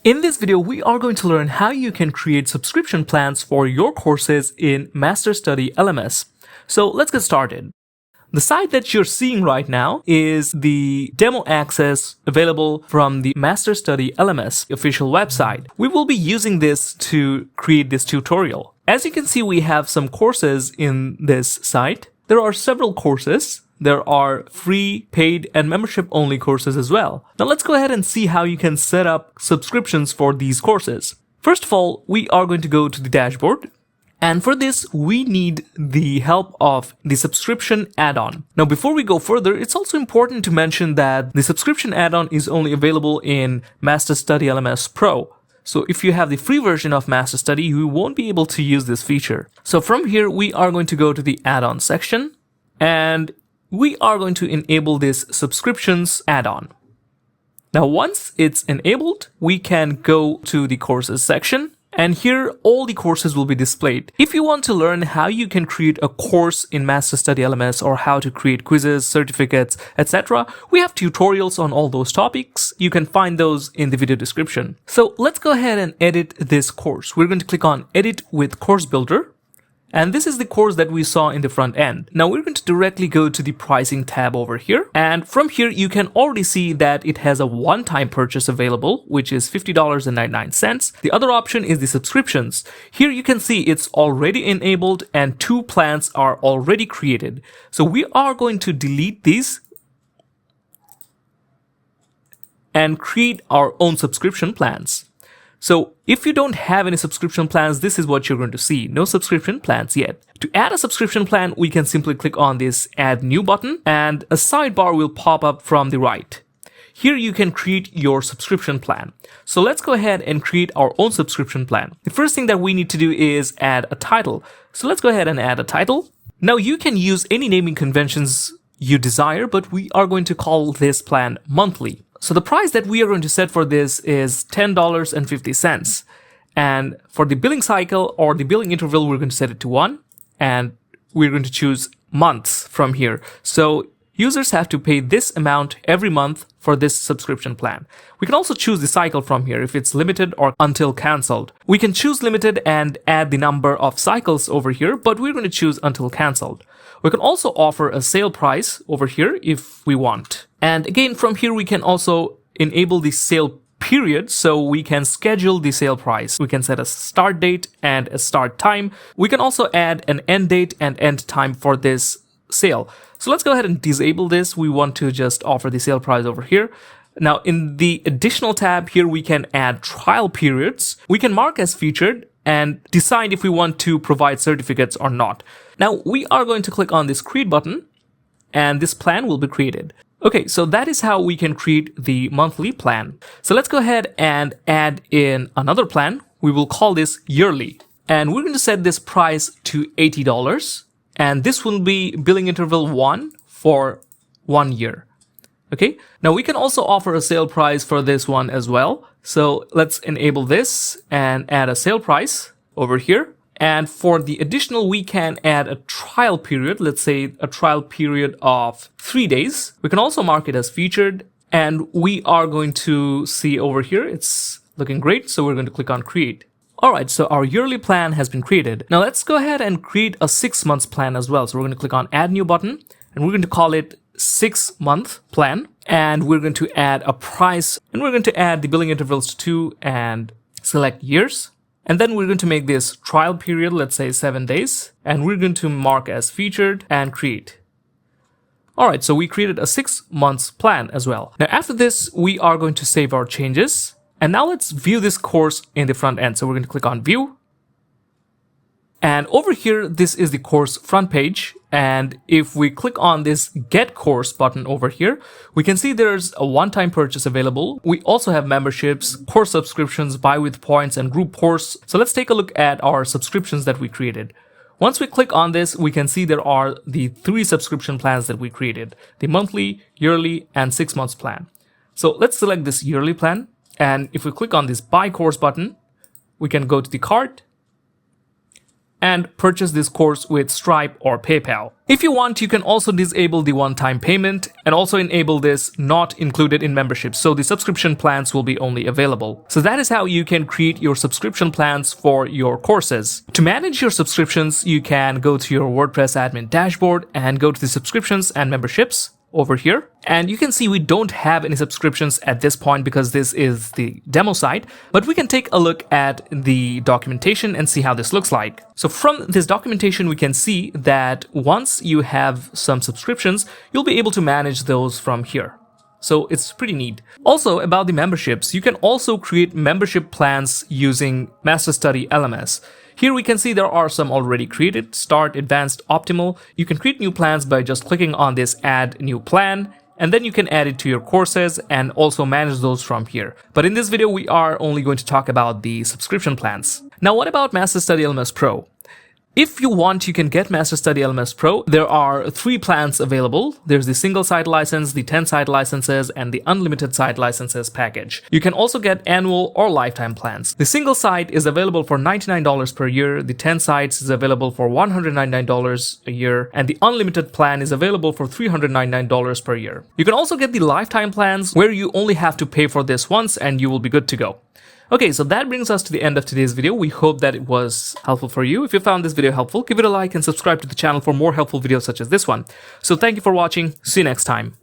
In this video, we are going to learn how you can create subscription plans for your courses in MasterStudy LMS. So let's get started. The site that you're seeing right now is the demo access available from the MasterStudy LMS official website. We will be using this to create this tutorial. As you can see, we have some courses in this site. There are several courses. There are free, paid, and membership-only courses as well. Now let's go ahead and see how you can set up subscriptions for these courses. First of all, we are going to go to the dashboard. And for this, we need the help of the subscription add-on. Now, before we go further, it's also important to mention that the subscription add-on is only available in MasterStudy LMS Pro. So if you have the free version of MasterStudy, you won't be able to use this feature. So from here, we are going to go to the add-on section, and we are going to enable this subscriptions add-on. Now, once it's enabled, we can go to the courses section, and here all the courses will be displayed. If you want to learn how you can create a course in MasterStudy LMS or how to create quizzes, certificates, etc., we have tutorials on all those topics. You can find those in the video description. So let's go ahead and edit this course. We're going to click on Edit with Course Builder. And this is the course that we saw in the front end. Now we're going to directly go to the pricing tab over here. And from here, you can already see that it has a one-time purchase available, which is $50.99. The other option is the subscriptions. Here you can see it's already enabled and 2 plans are already created. So we are going to delete these and create our own subscription plans. So if you don't have any subscription plans, this is what you're going to see. No subscription plans yet. To add a subscription plan, we can simply click on this Add New button and a sidebar will pop up from the right. Here you can create your subscription plan. So let's go ahead and create our own subscription plan. The first thing that we need to do is add a title. So let's go ahead and add a title. Now you can use any naming conventions you desire, but we are going to call this plan monthly. So the price that we are going to set for this is $10.50. And for the billing cycle or the billing interval, we're going to set it to 1. And we're going to choose months from here. So users have to pay this amount every month for this subscription plan. We can also choose the cycle from here if it's limited or until canceled. We can choose limited and add the number of cycles over here, but we're going to choose until canceled. We can also offer a sale price over here if we want. And again, from here, we can also enable the sale period, so we can schedule the sale price. We can set a start date and a start time. We can also add an end date and end time for this sale. So let's go ahead and disable this. We want to just offer the sale price over here. Now, in the additional tab here, we can add trial periods. We can mark as featured and decide if we want to provide certificates or not. Now, we are going to click on this Create button, and this plan will be created. Okay, so that is how we can create the monthly plan. So let's go ahead and add in another plan. We will call this yearly. And we're going to set this price to $80. And this will be billing interval 1 for 1 year. Okay, now we can also offer a sale price for this one as well. So let's enable this and add a sale price over here. And for the additional, we can add a trial period, let's say a trial period of 3 days. We can also mark it as featured, and we are going to see over here, it's looking great. So we're going to click on Create. All right, so our yearly plan has been created. Now let's go ahead and create a 6 months plan as well. So we're going to click on Add New button, and we're going to call it 6-month plan. And we're going to add a price, and we're going to add the billing intervals to 2 and select years. And then we're going to make this trial period, let's say 7 days, and we're going to mark as featured and create. All right, so we created a 6 months plan as well. Now, after this, we are going to save our changes. And now let's view this course in the front end. So we're going to click on View. And over here, this is the course front page. And if we click on this Get Course button over here, we can see there's a one-time purchase available. We also have memberships, course subscriptions, buy with points, and group course. So let's take a look at our subscriptions that we created. Once we click on this, we can see there are the 3 subscription plans that we created: the monthly, yearly, and 6 months plan. So let's select this yearly plan. And if we click on this Buy Course button, we can go to the cart. and purchase this course with Stripe or PayPal. If you want, you can also disable the one-time payment and also enable this not included in membership, so the subscription plans will be only available. So that is how you can create your subscription plans for your courses. To manage your subscriptions, you can go to your WordPress admin dashboard and go to the subscriptions and memberships over here, and you can see we don't have any subscriptions at this point because this is the demo site, but we can take a look at the documentation and see how this looks like. So from this documentation, we can see that once you have some subscriptions, you'll be able to manage those from here. So it's pretty neat. Also, about the memberships, you can also create membership plans using MasterStudy LMS. Here we can see there are some already created: Start, Advanced, Optimal. You can create new plans by just clicking on this Add New Plan, and then you can add it to your courses and also manage those from here. But in this video, we are only going to talk about the subscription plans. Now, what about MasterStudy LMS Pro? If you want, you can get MasterStudy LMS Pro. There are 3 plans available. There's the single site license, the 10 site licenses, and the unlimited site licenses package. You can also get annual or lifetime plans. The single site is available for $99 per year, the 10 sites is available for $199 a year, and the unlimited plan is available for $399 per year. You can also get the lifetime plans where you only have to pay for this once and you will be good to go. Okay, so that brings us to the end of today's video. We hope that it was helpful for you. If you found this video helpful, give it a like and subscribe to the channel for more helpful videos such as this one. So thank you for watching. See you next time.